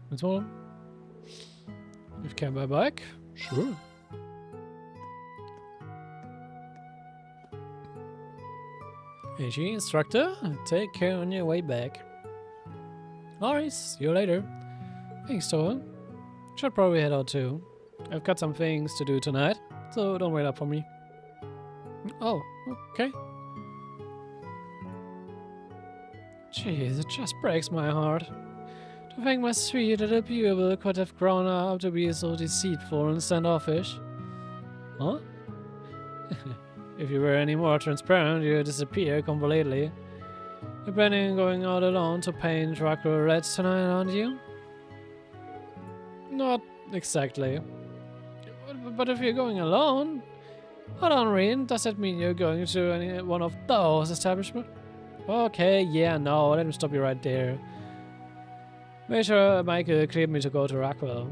What's more? If can buy a bike? Sure. HE instructor, take care on your way back. Alright, see you later. Thanks, Toa. Should probably head out too. I've got some things to do tonight, so don't wait up for me. Oh, okay. Jeez, it just breaks my heart. To think my sweet little pupil could have grown up to be so deceitful and standoffish. Huh? If you were any more transparent, you'd disappear completely. You're planning on going out alone to paint Raquel red tonight, aren't you? Not exactly. But if you're going alone... Hold on, Reen. Does that mean you're going to any one of those establishments? Okay, yeah, no. Let me stop you right there. Make sure Michael cleared me to go to Raquel.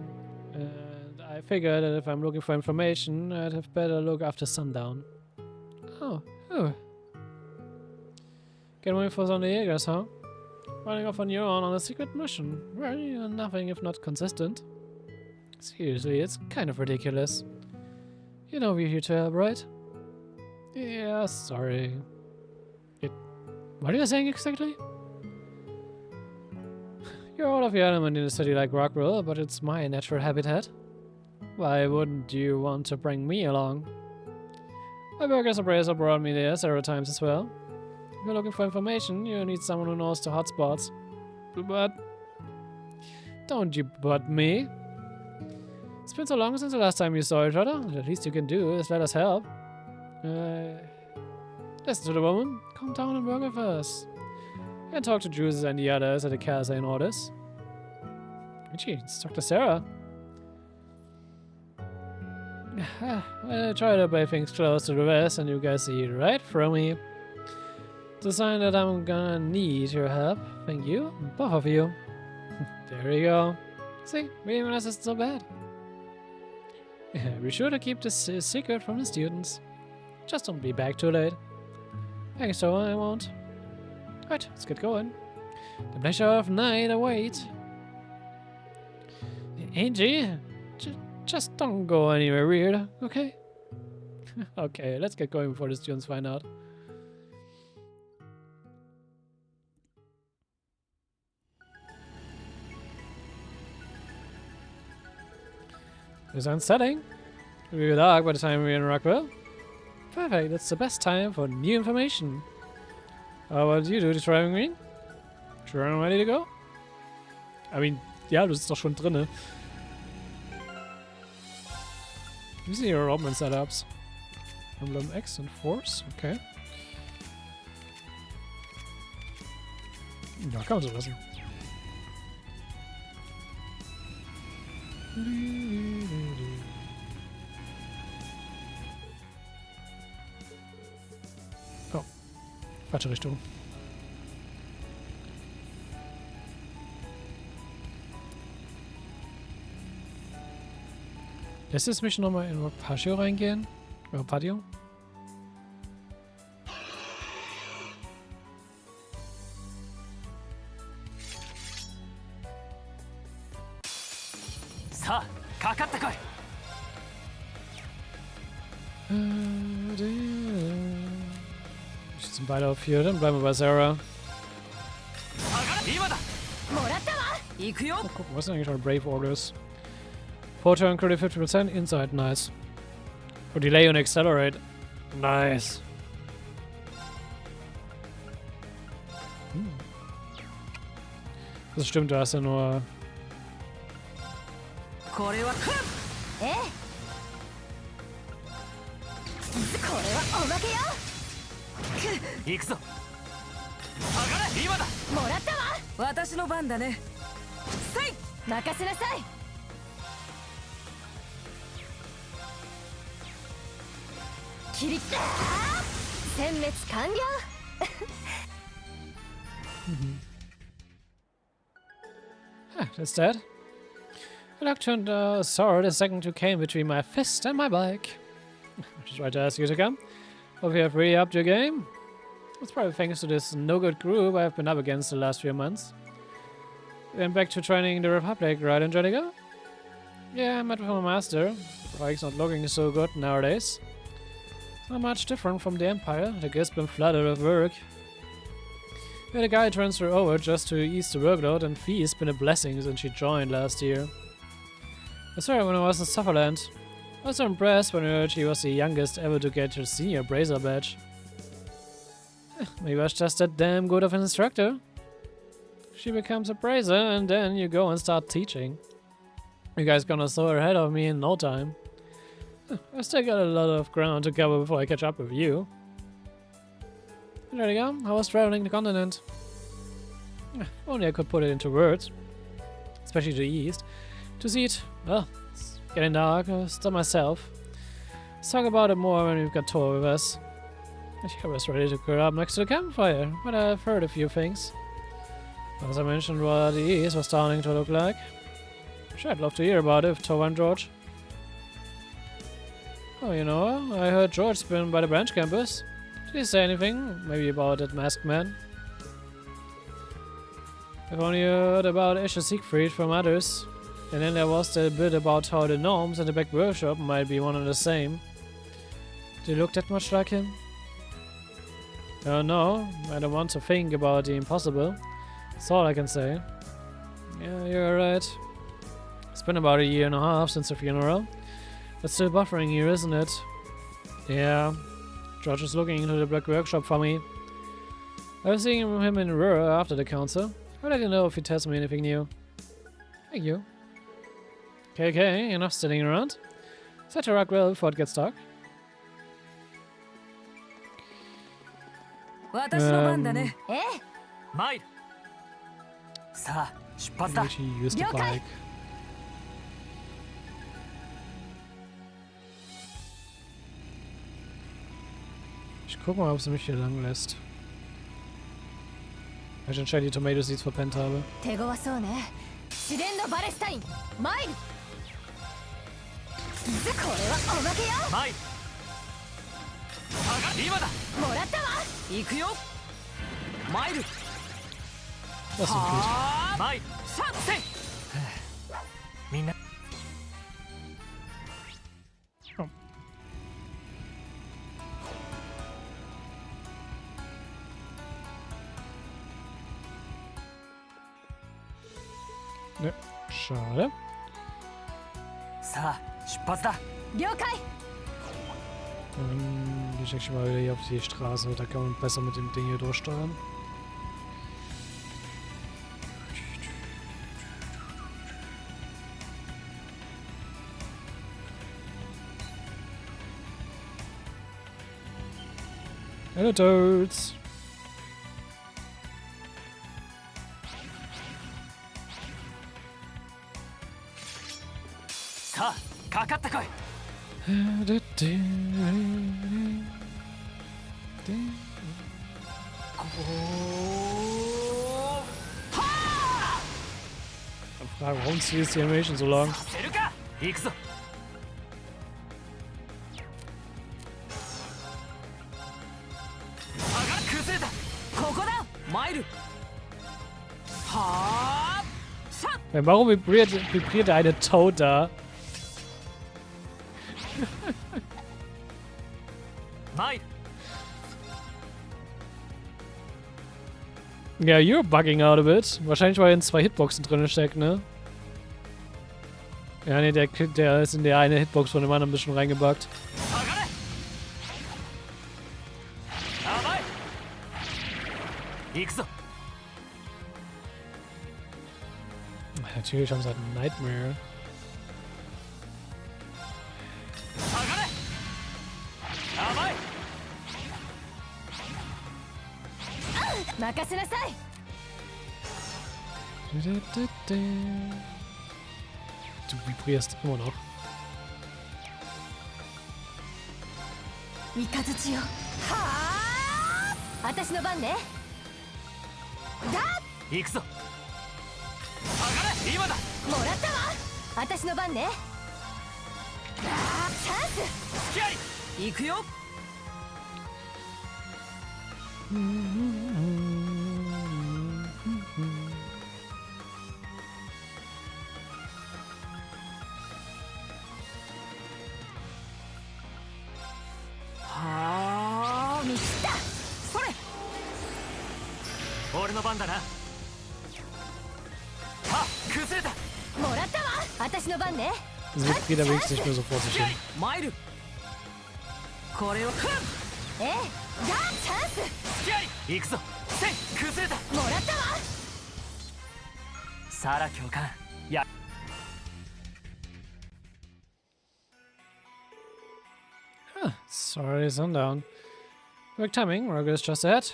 And I figured that if I'm looking for information, I'd have better look after sundown. Oh. Getting away for some Jägers, huh? Running off on your own on a secret mission. Well, you're nothing if not consistent. Seriously, it's kind of ridiculous. You know we're here to help, right? Yeah, sorry. What are you saying exactly? You're out of your element in a city like Rockwell, but it's my natural habitat. Why wouldn't you want to bring me along? My burger's appraiser brought me there several times as well. If you're looking for information, you need someone who knows the hotspots. But... don't you butt me. It's been so long since the last time you saw each other. The least you can do is let us help. Listen to the woman. Come down and work with us. And talk to Juices and the others at the casa in orders. Gee, it's Dr. Sarah. I try to play things close to the vest and you guys see it right from me. It's a sign that I'm gonna need your help. Thank you, both of you. There you go. See, being honest isn't so bad. Be sure to keep this secret from the students. Just don't be back too late. Thanks, so I won't. Right, let's get going. The pleasure of night awaits. Angie, just don't go anywhere weird, okay? Okay, let's get going before the students find out. The sun's setting. It'll be dark by the time we're in Rockwell. Perfect, it's the best time for new information. What do you do, the driving ring? Sure I'm ready to go? I mean, ja, du bist doch schon drinne. Wie sind ihre Robin Setups? Emblem X und Force, okay. Ja, kann man so lassen. Oh, falsche Richtung. Lässt es mich nochmal in Patio reingehen? Oder Patio? Jetzt sind beide auf 4, dann bleiben wir bei Sarah. Oh, guck, was sind eigentlich schon Brave Orders? Photon credit 50%, inside, nice. Oh, delay und accelerate. Nice. Das stimmt, da hast du nur... That's that. I looked and saw the second who came between my fist and my bike. Just tried to ask you to come. Hope you have really upped your game. It's probably thanks to this no-good group I've been up against the last few months. Went back to training the Republic, right, Angelica? Yeah, I met with my master. The Republic's not looking so good nowadays. Not much different from the Empire. The guest's been flooded with work. We had a guy transfer over just to ease the workload, and Fee's been a blessing since she joined last year. I saw her when I was in Sutherland. I was so impressed when I heard she was the youngest ever to get her senior brazier badge. Maybe I was just that damn good of an instructor. She becomes a brazier, and then you go and start teaching. You guys gonna throw her ahead of me in no time. I still got a lot of ground to cover before I catch up with you. There you go. I was traveling the continent. If only I could put it into words. Especially to the east. To see it, well, it's getting dark. Still myself. Let's talk about it more when we've got Tor with us. I was ready to curl up next to the campfire, but I've heard a few things. As I mentioned what the east was starting to look like. Sure, I'd love to hear about it if Tor and George. Oh, you know, I heard George's been by the branch campus. Did he say anything? Maybe about that masked man? I've only heard about Escher Siegfried from others. And then there was the bit about how the gnomes and the back workshop might be one and the same. Do you look that much like him? Oh no, I don't want to think about the impossible. That's all I can say. Yeah, you're right. It's been about 1.5 years since the funeral. That's still buffering here, isn't it? Yeah. George is looking into the black workshop for me. I was seeing him in Ruhr after the council. I'll let you know if he tells me anything new. Thank you. Okay, enough sitting around. Set to Raquel before it gets dark. She used the bike. Ich guck mal, ob sie mich hier lang lässt. Weil ich anscheinend die Tomato Seeds verpennt habe. Das ist gut. Oh. Ne, schade. Ich check schon mal wieder hier auf die Straße, da kann man besser mit dem Ding hier durchsteuern. Hello, Toads! Ich frage, warum ist die Animation so lang? Warum vibriert eine Toad da? Ja, you're bugging out a bit. Wahrscheinlich, weil in 2 Hitboxen drin steckt, ne? Ja, ne, der ist in der eine Hitbox von dem anderen ein bisschen reingebuggt. Natürlich haben sie halt ein Nightmare. Du vibrierst immer noch. 俺の番だな。はっ、崩れた。もらったわ。私の番ね。 Das wird jeder wenigstens nicht mehr so vor sich hin. マイル。これを。ええ、がチャンス。付き合い。行くぞ。せい、崩れた。もらったわ。サラ教官。や。Sorry, sundown. Quick timing, Raquel is just ahead.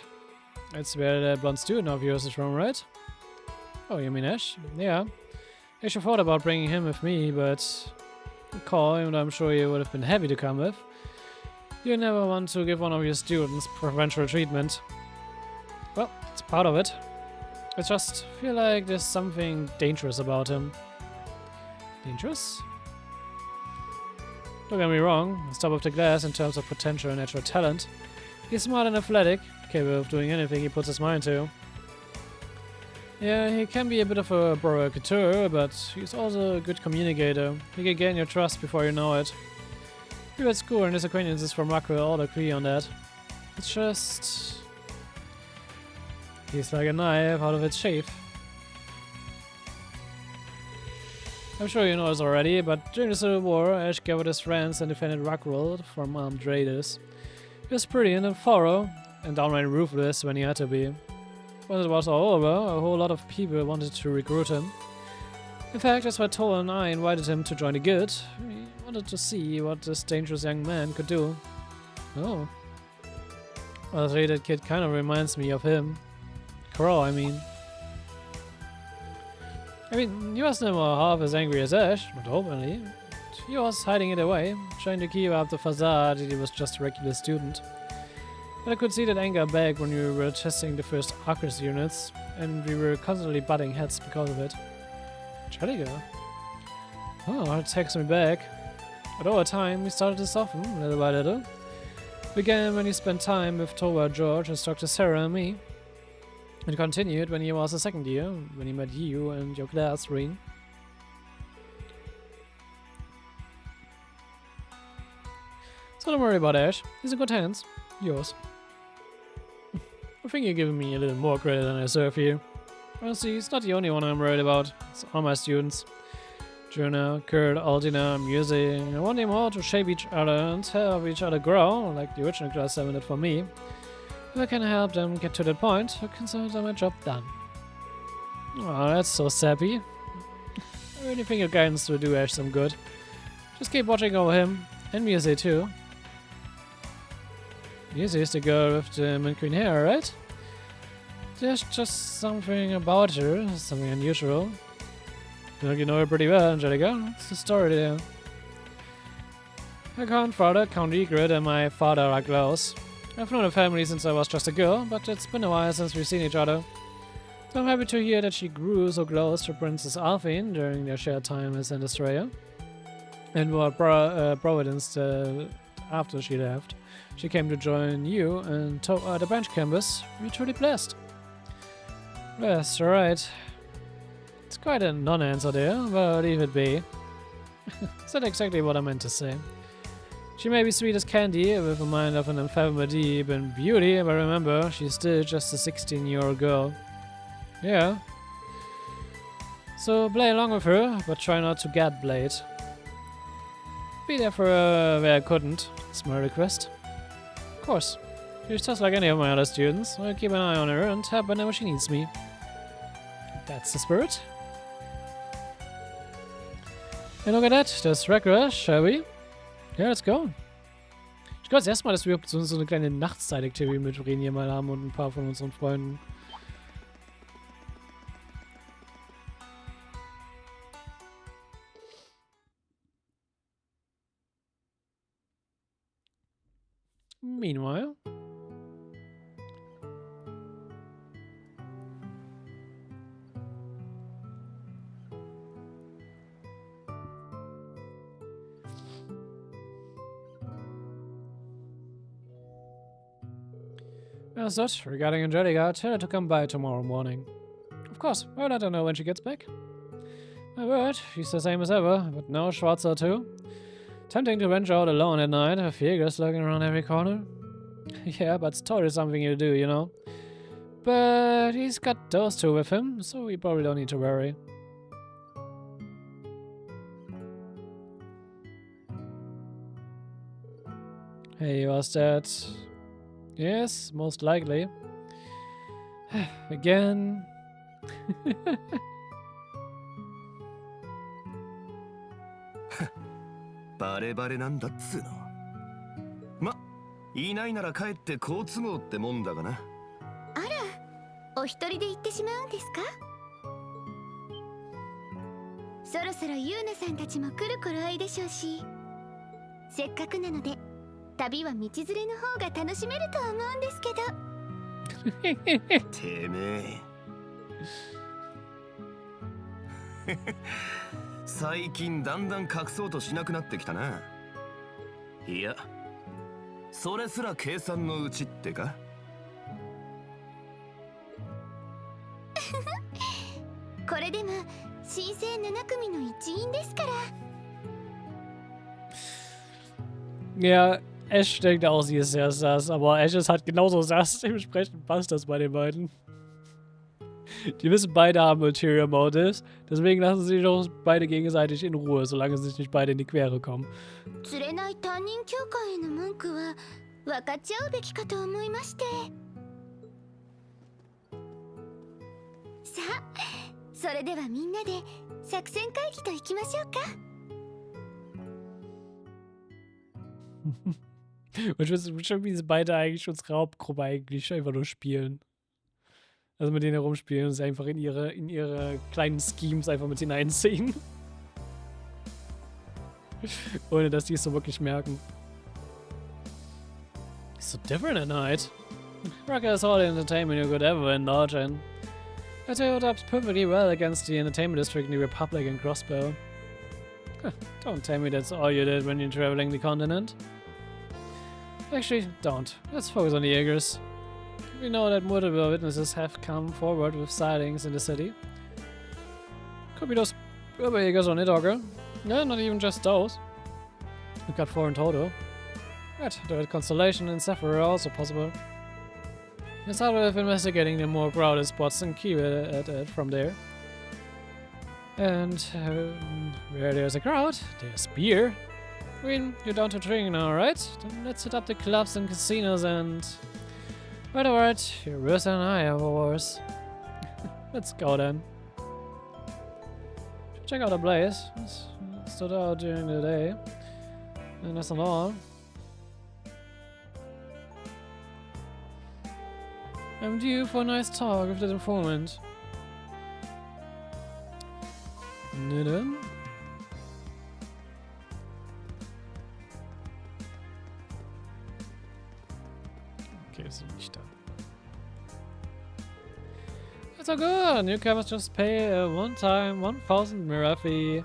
It's where that blonde student of yours is from, right? Oh, you mean Ash? Yeah. Actually thought about bringing him with me, but call, even though I'm sure you would have been happy to come with. You never want to give one of your students preferential treatment. Well, it's part of it. I just feel like there's something dangerous about him. Dangerous? Don't get me wrong, he's top of the class in terms of potential and natural talent. He's smart and athletic, capable of doing anything he puts his mind to. Yeah, he can be a bit of a provocateur, but he's also a good communicator. He can gain your trust before you know it. You at school and his acquaintances from Raquel all agree on that. It's just... he's like a knife out of its sheath. I'm sure you know this already, but during the Civil War, Ash gathered his friends and defended Raquel from armed raiders. He was brilliant and thorough, and downright ruthless when he had to be. When it was all over, a whole lot of people wanted to recruit him. In fact, that's why Toa and I invited him to join the guild. We wanted to see what this dangerous young man could do. Oh. Honestly, that kid kind of reminds me of him. Crow, I mean. He was never half as angry as Ash, not openly. He was hiding it away, trying to keep up the facade that he was just a regular student. But I could see that anger back when we were testing the first Arcus units, and we were constantly butting heads because of it. Jelliger? Oh, it takes me back. But over time, we started to soften, little by little. Began when he spent time with Towa, George, Instructor Sarah, and me. It continued when he was a second year, when he met you and your class, Reen. So don't worry about Ash. He's in good hands. Yours. I think you're giving me a little more credit than I deserve here. Honestly, he's not the only one I'm worried about. It's all my students. Juna, Kurt, Aldina, Musi. I want them all to shape each other and help each other grow, like the original Class 7 did for me. If I can help them get to that point, I consider my job done. Oh, that's so sappy. I really think your guidance will do Ash some good. Just keep watching over him, and Musi too. Musi is the girl with the mint green hair, right? There's just something about her, something unusual. You know her pretty well, Angelica. What's the story there? My grandfather, Count Egret, and my father are close. I've known the family since I was just a girl, but it's been a while since we've seen each other. So I'm happy to hear that she grew so close to Princess Alphine during their shared time as an Australia. And what Providence after she left. She came to join you and the branch campus. We're truly blessed. Yes, alright. It's quite a non-answer there, but leave it be. That's not exactly what I meant to say. She may be sweet as candy, with a mind of an unfathomable deep in beauty, but remember, she's still just a 16-year-old girl. Yeah. So play along with her, but try not to get Blade. Be there for her where I couldn't. It's my request. Of course. She's just like any of my other students. I'll keep an eye on her and help whenever she needs me. That's the spirit. And look at that, there's Raquel, shall we? Ja, let's go. Ich glaube, das erste Mal, dass wir so eine kleine Nachtzeit-Activity mit Ren hier mal haben und ein paar von unseren Freunden. Meanwhile. As such, regarding Angelica, tell her to come by tomorrow morning. Of course, I'll let her know when she gets back. My word, she's the same as ever, but no Schwarzer too. Tempting to venture out alone at night, her figures lurking around every corner. Yeah, but it's totally something you do, you know. But he's got those two with him, so we probably don't need to worry. Hey, was that? Yes, most likely. Again. バレバレなんだっつうの。ま、いないなら帰って好都合ってもんだがな。お一人で行ってしまうんですか？そろそろユーナさんたちも来る頃合いでしょうし、せっかくなので旅は道連れの方が楽しめるとは思うんですけど。てめえ。最近だんだん隠そうとしなくなってきたな。いや、それすら計算のうちってか。これでも新生7組の一員ですから。 Ja, Ash denkt auch, sie ist sehr sass, aber Ash ist halt genauso sass, dementsprechend passt das bei den beiden. Die wissen, beide haben Ulterior Motives, deswegen lassen sie sich doch beide gegenseitig in Ruhe, solange sie sich nicht beide in die Quere kommen. 釣れない担任協会への文句は分かち合うべきかと思いまして。さあ、それではみんなで作戦会議といきましょうか。Und ich weiß schon, wie diese beide eigentlich uns Raubgruppe eigentlich einfach nur spielen. Also mit denen herumspielen und sie einfach in ihre kleinen Schemes einfach mit hineinziehen. Ohne dass die es so wirklich merken. It's so different at night. Raquel is all the entertainment you could ever indulge in. It held up perfectly well against the entertainment district in the Republic and Crossbow. Don't tell me that's all you did when you're traveling the continent. Actually, don't. Let's focus on the Jaegers. We know that multiple witnesses have come forward with sightings in the city. Could be those other Jaegers on Nidogger. No, not even just those. We've got 4 in total. Right, the Constellation and Zephyr are also possible. It's hard with investigating the more crowded spots and keep it at it from there. And where there's a crowd, there's beer. I mean, you're down to drinking now, right? Then let's hit up the clubs and casinos and... Right, alright, you're worse than I ever was. Let's go then. Check out the place. It's stood out during the day. And that's not all. I'm due for a nice talk with the informant. Nidden? Okay, so nicht da. It's all good. Newcomers just pay a one-time 1,000 Mira fee.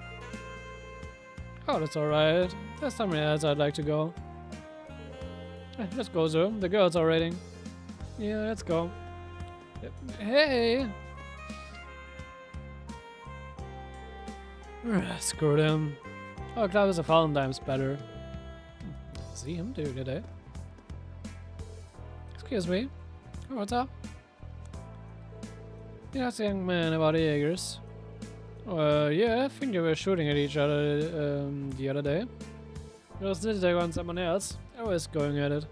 Oh, that's alright. There's somewhere else I'd like to go. Let's go, Zoom. The girls are waiting. Yeah, let's go. Hey! Screw them. Oh, club is 1,000 times better. See him do today. Excuse me. Oh, what's up? You asked the young man about the Jaegers. Yeah, I think they were shooting at each other the other day. It was this day on someone else. I was going at it.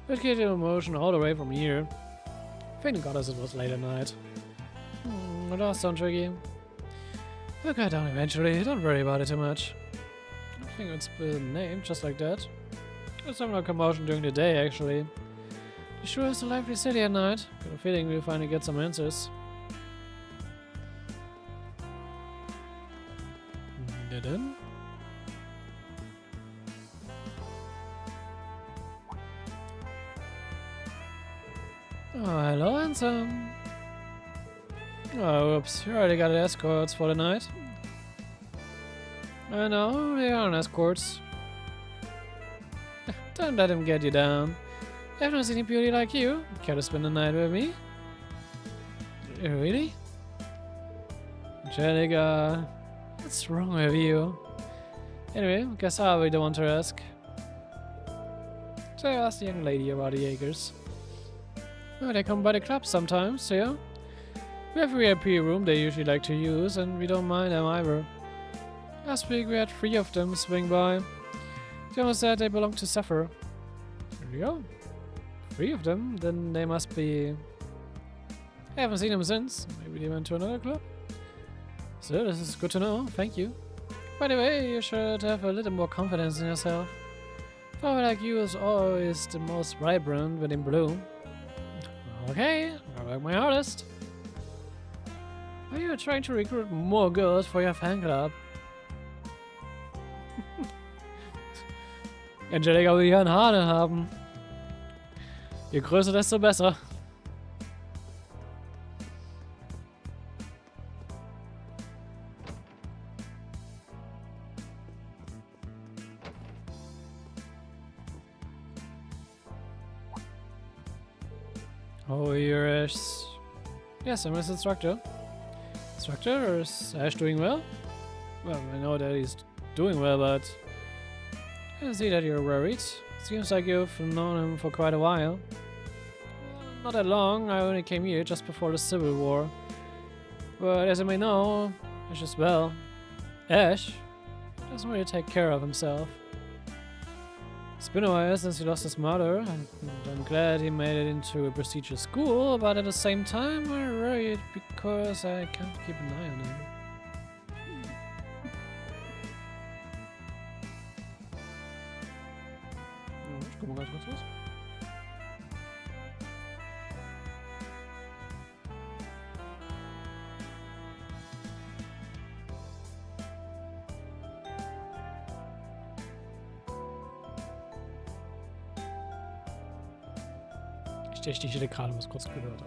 It gave you emotion all the way from here. Thank goddess it was late at night. It does sound tricky. We'll cut down eventually, don't worry about it too much. I think it's been named just like that. There's some commotion during the day actually. It sure is a lively city at night. Got a feeling we'll finally get some answers. Didn't? Oh, hello, handsome. Oh, oops, you already got escorts for the night. I know, they aren't escorts. Don't let him get you down. I've never seen a beauty like you. Care to spend the night with me? Really? Angelica, what's wrong with you? Anyway, guess I'll be the one to ask. So I asked the young lady about the Jaegers. Oh, they come by the club sometimes, yeah? We have a VIP room they usually like to use, and we don't mind them either. Last week we had 3 of them swing by. The owner said they belong to Zephyr. There we go. 3 of them? Then they must be... I haven't seen them since. Maybe they went to another club? So, this is good to know. Thank you. By the way, you should have a little more confidence in yourself. Flower like you is always the most vibrant when in bloom. Okay, I'll work my hardest. Are you trying to recruit more girls for your fan club? Angelica will hier einen Hahn haben. Je größer, desto besser. Oh, you're Ash. Yes, I'm his instructor. Instructor, is Ash doing well? Well, I know that he's doing well, but I see that you're worried. Seems like you've known him for quite a while. Not that long, I only came here just before the Civil War. But as you may know, Ash as well. Ash doesn't really take care of himself. It's been a while since he lost his mother, and I'm glad he made it into a prestigious school, but at the same time I'm worried because I can't keep an eye on him. Ich guck mal ganz kurz was. Ich hätte gerade was kurz gehört.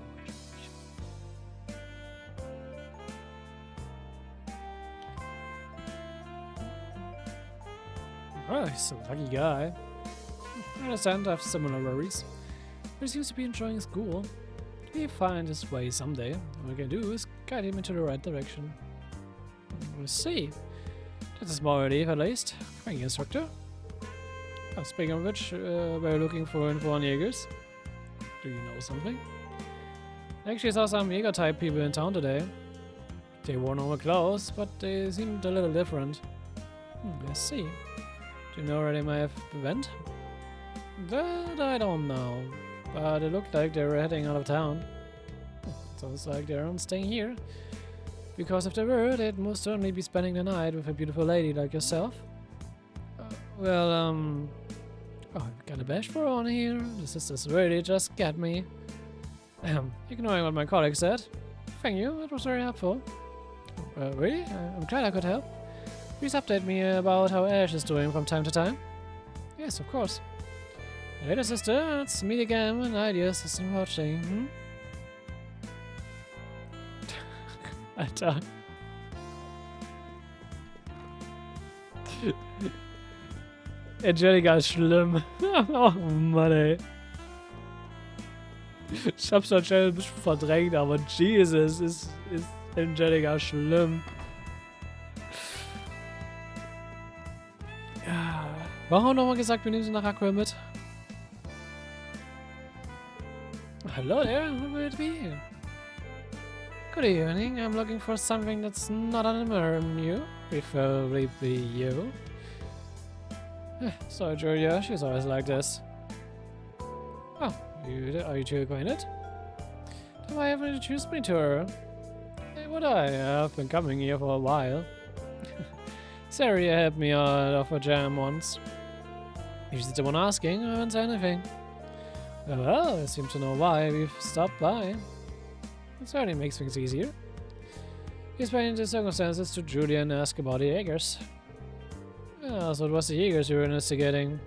Oh, he's a lucky guy. I understand I have similar worries. But he seems to be enjoying school. He'll find his way someday. All we can do is guide him into the right direction. We'll see. That's a small relief at least. Thank you, instructor. Oh, speaking of which, we're looking for info on Jägers. Do you know something? I actually saw some Jäger-type people in town today. They wore normal clothes, but they seemed a little different. Let's see. Do you know where they might have went? That I don't know, but it looked like they were heading out of town. Sounds like they aren't staying here. Because if they were, they'd most certainly be spending the night with a beautiful lady like yourself. Oh, I've got a badge for on here. The sisters really just get me. Ignoring what my colleague said. Thank you, it was very helpful. Really? I'm glad I could help. Please update me about how Ash is doing from time to time. Yes, of course. Later, sister. Let's meet again when ideas isn't watching. Alter. Angelica ist schlimm. Oh Mann, ey. Ich hab's anscheinend ein bisschen verdrängt, aber Jesus, ist Angelica schlimm. Ja. Warum nochmal gesagt, wir nehmen sie nach Raquel mit? Hello there, who will it be? Good evening, I'm looking for something that's not on the menu. Preferably be you. Sorry, Julia, she's always like this. Oh, are you two acquainted? Why haven't you introduced me to her? Hey, would I? I've been coming here for a while. Saria helped me out of a jam once. If she's the one asking, I haven't said anything. Well, I seem to know why we've stopped by. It certainly makes things easier. He explained the circumstances to Julia and asked about the Jaegers. So it was the Jaegers you were investigating.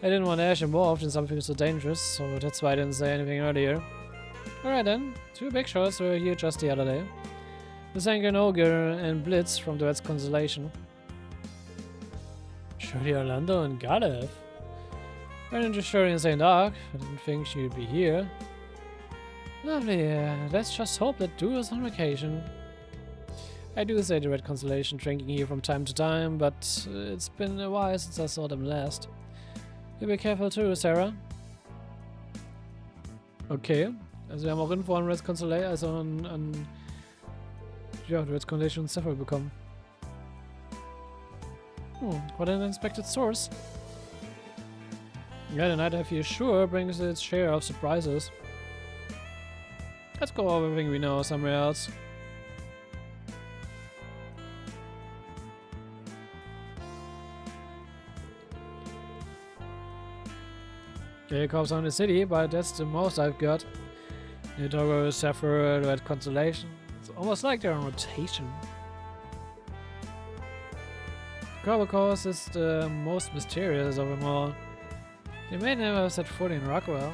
I didn't want Ash involved in something so dangerous, so that's why I didn't say anything earlier. Alright then, 2 big shots were here just the other day. The Sanguine Ogre and Blitz from the Red Constellation. Shuri Orlando and Galev. Ran into Shuri in St. Arc. I didn't think she'd be here. Lovely, let's just hope that Duo is on vacation. I do say the Red Constellation drinking here from time to time, but it's been a while since I saw them last. You be careful too, Sarah. Okay. Also wir haben auch Info an Red Constellation, also ja, Red Constellation und Sephiroth bekommen. What an unexpected source. Yeah, the night after sure brings its share of surprises. Let's go over everything we know somewhere else. Here comes on the city, but that's the most I've got. Nidogro, Sephiroth, Red Constellation. It's almost like they're on rotation. Of course, is the most mysterious of them all. They may never have set foot in Raquel.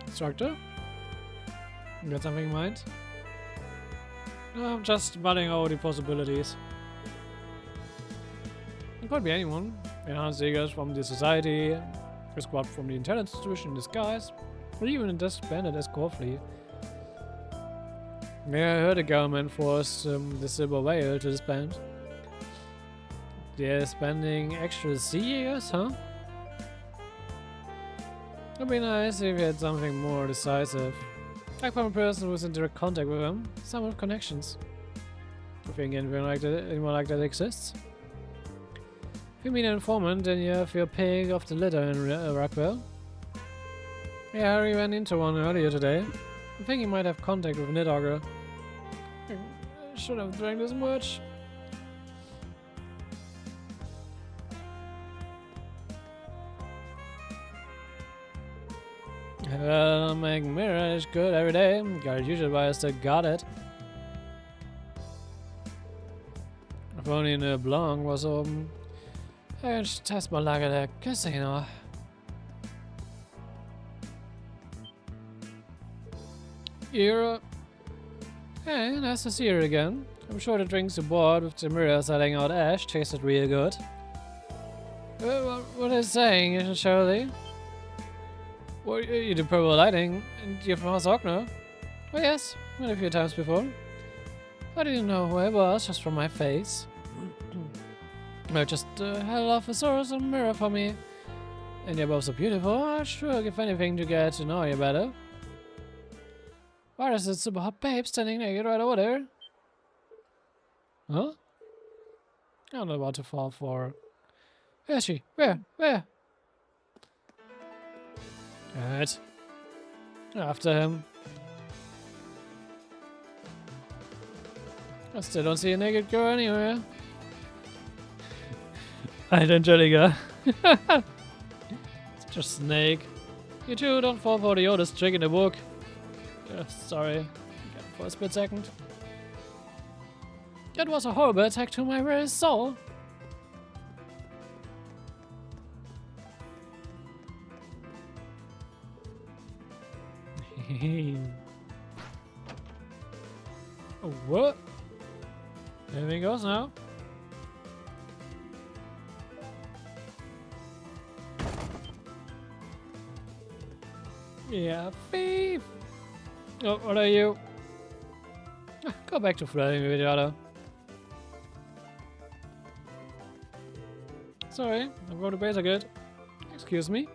Instructor? You got something in mind? No, I'm just mulling over the possibilities. It could be anyone. Enhanced diggers from the society, a squad from the intelligence institution in disguise, or even a disbanded escort fleet. Yeah, I heard the government forced the Silver Whale to disband. They're spending extra sea years, huh? It'd be nice if you had something more decisive. Like from a person who's in direct contact with them, some with connections. You think anyone like that exists? If you mean an informant, then you have your pig off the litter in Raquel. Yeah, Harry ran into one earlier today. I think he might have contact with Nidogre. I shouldn't have drank this much. Well, make mirror is good every day. Gotta use it while I still got it. If only the Blanc was open. I should test my luck at a casino. Here. Hey, nice to see you again. I'm sure the drinks you bought with the mirror selling out ash tasted real good. What is saying, Shirley? Well, you do purple lighting, and you're from House Ogner? Oh yes, met a few times before. I didn't know who I was, just from my face. I just held off a source and mirror for me. And you're both so beautiful, I'd sure give anything to get to know you better. Why is it super hot babe standing naked right over there? Huh? I'm not about to fall for her. Where is she? Where? Where? Alright. After him. I still don't see a naked girl anywhere. Alter Angelica. Such a snake. You two don't fall for the oldest trick in the book. Sorry. For a split second. That was a horrible attack to my very soul. Oh, what? Anything goes now? Yeah, thief! Oh, what are you? Go back to flirting with each other. Sorry, I'm going to base again. Excuse me?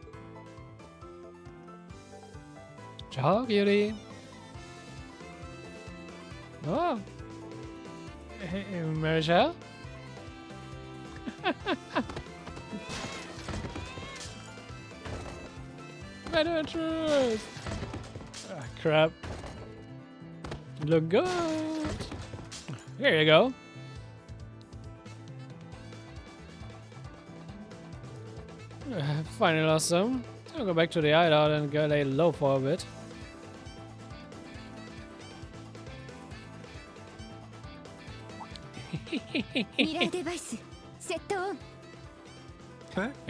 Ciao, cutie. Oh. Hey, Marishal? Better interest! Ah, crap. Look good! Here you go. Finally lost some. I'll go back to the hideout and go lay low for a bit. Hey,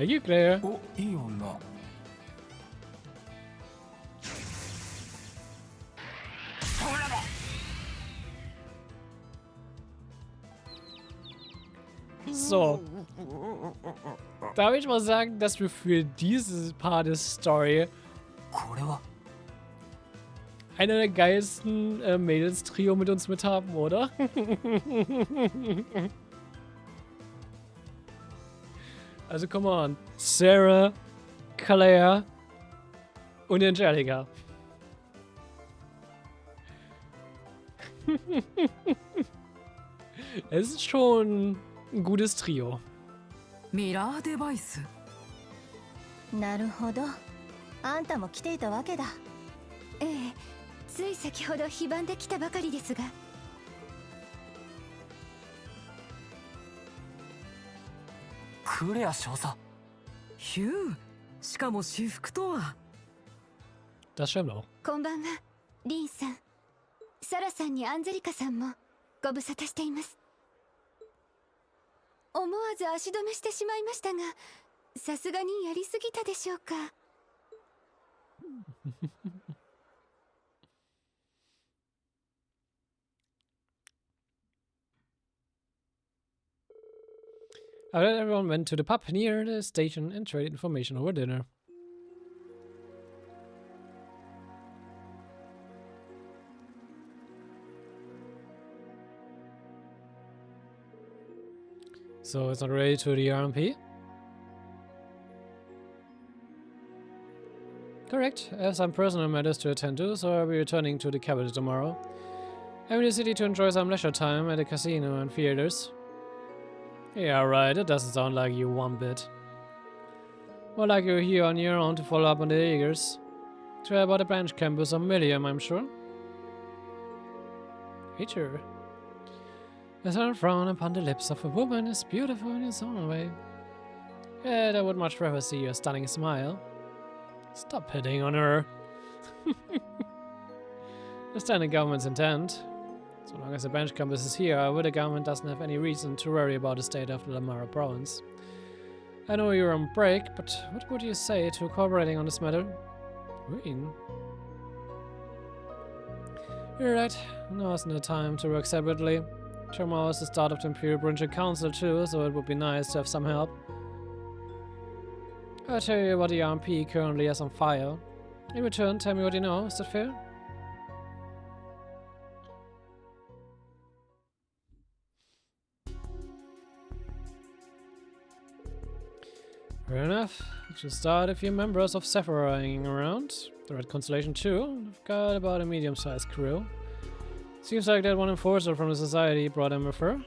you Claire. So. Darf ich mal sagen, dass wir für dieses Part der Story einer der geilsten Mädels-Trio mit uns mit haben, oder? Also, come on. Sarah, Claire und Angelica. Es ist schon ein gutes Trio. ミラーデバイス。なるほど。あんたも来ていたわけだ。ええ、つい先ほど非番で来たばかりですが。クレア少佐。ヒュー。しかも私服とは。Das stimmt auch. こんばんは、リンさん。サラさんにアンジェリカさんもご無沙汰しています。思わず足止めしてしまいましたが、さすがにやりすぎたでしょうか。Everyone went to the pub near the station and traded information over dinner. So it's not ready to the RMP? Correct. I have some personal matters to attend to, so I'll be returning to the capital tomorrow. I'm in the city to enjoy some leisure time at the casino and theaters. Yeah, right, it doesn't sound like you one bit. More like you're here on your own to follow up on the Eagers. Try about the branch campus of Millium, I'm sure. Nature. A sudden frown upon the lips of a woman is beautiful in its own way. Yet I would much rather see your stunning smile. Stop hitting on her. Understand the government's intent. So long as the branch campus is here, the government doesn't have any reason to worry about the state of the Lamara province. I know you're on break, but what would you say to cooperating on this matter? Green. You're right. Now isn't the time to work separately. Tomorrow is the start of the Imperial Provincial Council too, so it would be nice to have some help. I'll tell you what the RMP currently has on fire. In return, tell me what you know. Is that fair? Fair enough. To start, a few members of Sephora are hanging around. The Red Constellation too. They've got about a medium-sized crew. Seems like that one enforcer from the society brought them with her.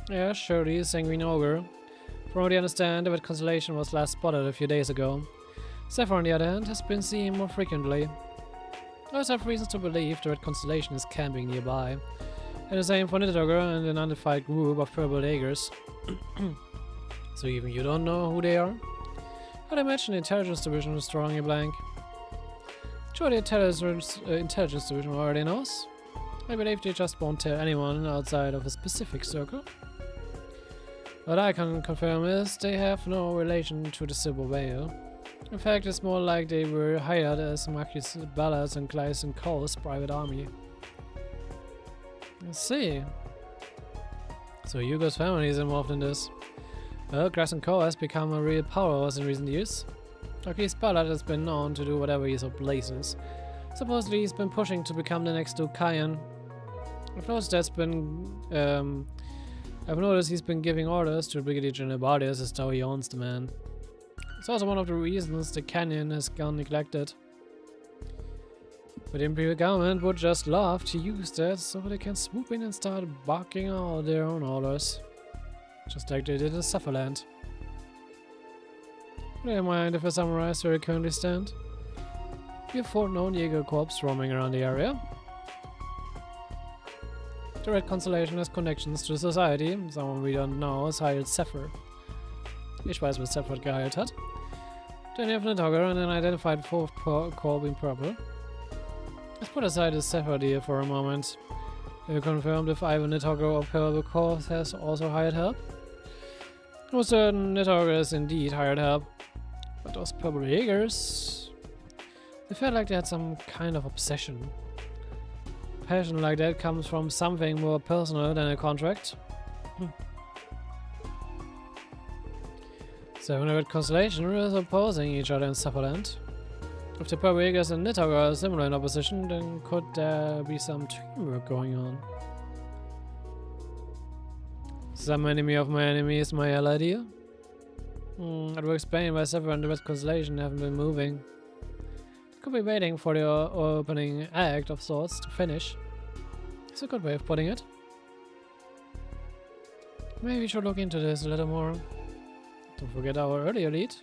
Yeah, surely, a sanguine ogre. From what I understand, the Red Constellation was last spotted a few days ago. Sephora, on the other hand, has been seen more frequently. I also have reasons to believe the Red Constellation is camping nearby. And the same for Nidogre and an undefined group of purple Eagers. So even you don't know who they are? I'd imagine the Intelligence Division is drawing a blank. Sure, the Intelligence Division already knows. I believe they just won't tell anyone outside of a specific circle. What I can confirm is they have no relation to the Silver Whale. In fact, it's more like they were hired as Marquis Ballard's and Claes and Cole's private army. I see. So Hugo's family is involved in this. Well, Claes and Cole has become a real powerhouse in recent years. Marquis Ballard has been known to do whatever he so pleases. Supposedly he's been pushing to become the next Duke Cayenne. I've noticed he's been giving orders to Brigadier General Bardius as though he owns the man. It's also one of the reasons the canyon has gone neglected. But the Imperial government would just love to use that so they can swoop in and start barking out their own orders. Just like they did in Sufferland. Would you mind if I summarize where we currently stand? We have 4 known Jaeger Corps roaming around the area. The Red Constellation has connections to the society. Someone we don't know has hired Zephyr. Ich weiß, was Zephyr geheilt hat. Then you have Nidogre and an identified 4th Corps in purple. Let's put aside the Zephyr deal for a moment. Have you confirmed if either Nidogre or Purple Corps has also hired help? No certain Nidogre has indeed hired help. But those Purple Jaegers... They felt like they had some kind of obsession. Passion like that comes from something more personal than a contract. So when the Red Constellation is opposing each other in Sufferland. If the Purple Jaegers and Nidogre are similar in opposition, then could there be some teamwork going on? Some enemy of my enemy is my ally deal? It will explain why Sever and the Red Constellation haven't been moving. Could be waiting for the opening act of sorts to finish. It's a good way of putting it. Maybe we should look into this a little more. Don't forget our earlier lead.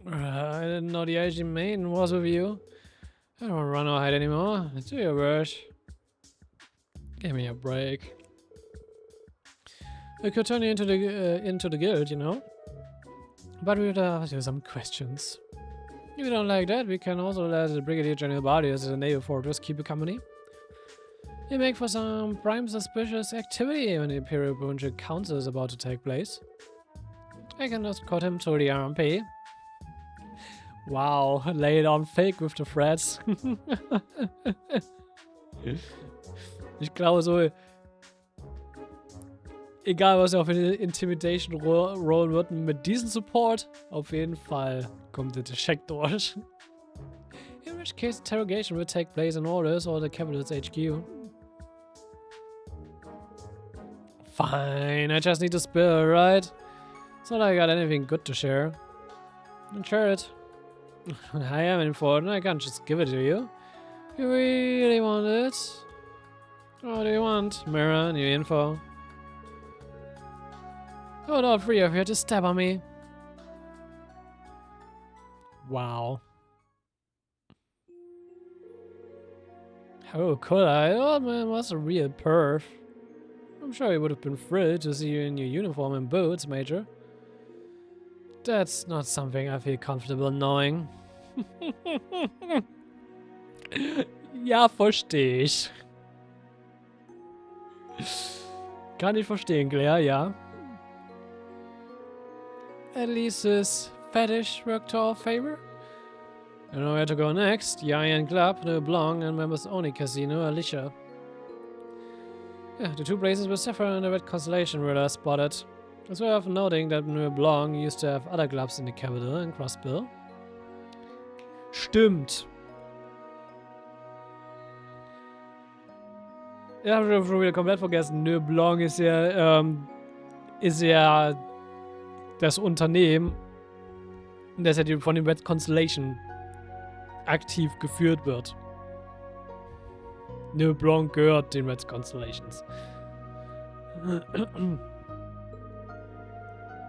I didn't know the IG main was with you. I don't run or hide anymore. Do your rush. Give me a break. We could turn you into the guild, you know. But we would ask you some questions. If you don't like that, we can also let the Brigadier General Bardius as a naval fortress keep you company. You make for some prime suspicious activity when the Imperial Provincial Council is about to take place. I can just cut him to the RMP. Wow, lay it on fake with the threats. Ich glaube so, egal was er auf Intimidation rollen wird, mit diesem Support, auf jeden Fall kommt der Check durch. In which case interrogation will take place in Orders or the Capital's HQ. Fine, I just need to spill, right? It's not like I got anything good to share. Then share it. I am important, I can't just give it to you. You really want it? What do you want? Mirror, new info. Oh, all three of you to stab on me. Wow. How could I? Oh man, was a real perf. I'm sure he would have been thrilled to see you in your uniform and boots, Major. That's not something I feel comfortable knowing. Ja, verstehe ich. Kann ich verstehen, Claire, ja. At least his fetish worked to our favor. I know where to go next. Giant Club, No Blanc, and members only Casino, Alicia. Yeah, the two places where Zephyr and the Red Constellation were spotted. It's worth noting that No Blanc used to have other clubs in the capital and Crossbill. Stimmt. Ich habe schon wieder komplett vergessen. No Blanc ist ja das Unternehmen, das ja von dem Red Constellation aktiv geführt wird. No Blanc gehört den Red Constellations.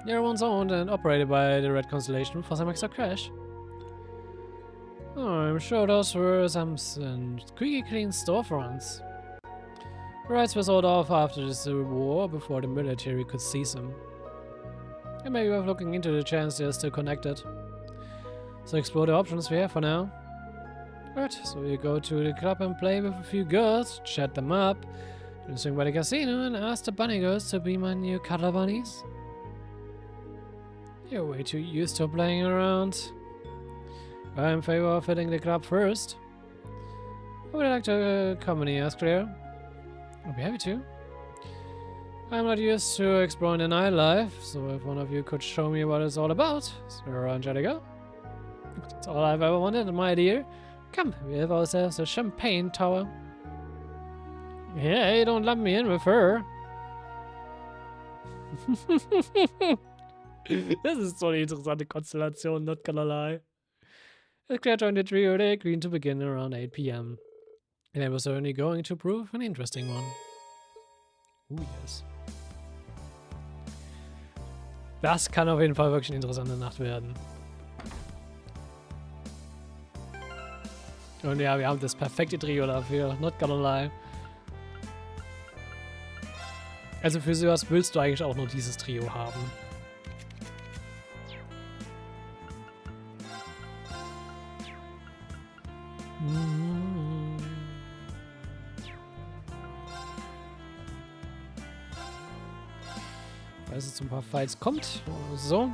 They're once owned and operated by the Red Constellation for some extra cash. Oh, I'm sure those were some squeaky clean storefronts. The rights were sold off after the Civil War, before the military could seize them. It may be worth looking into the chance they're still connected. So explore the options we have for now. Right, so we go to the club and play with a few girls, chat them up, then swing by the casino and ask the bunny girls to be my new cuddler bunnies. You're way too used to playing around. I'm in favor of hitting the club first. I would like to accompany us, Claire. I'll be happy to. I'm not used to exploring the nightlife, so if one of you could show me what it's all about, Sarah Angelica. That's all I've ever wanted, my dear. Come, we have ourselves a champagne tower. Hey, don't lump me in with her. Das ist so eine interessante Konstellation, not gonna lie. As Claire joined the trio, they agreed to begin around 8 PM. And it was certainly going to prove an interesting one. Oh yes. Das kann auf jeden Fall wirklich eine interessante Nacht werden. Und ja, wir haben das perfekte Trio dafür, not gonna lie. Also für sowas willst du eigentlich auch nur dieses Trio haben. Weil es jetzt ein paar Fights kommt. So.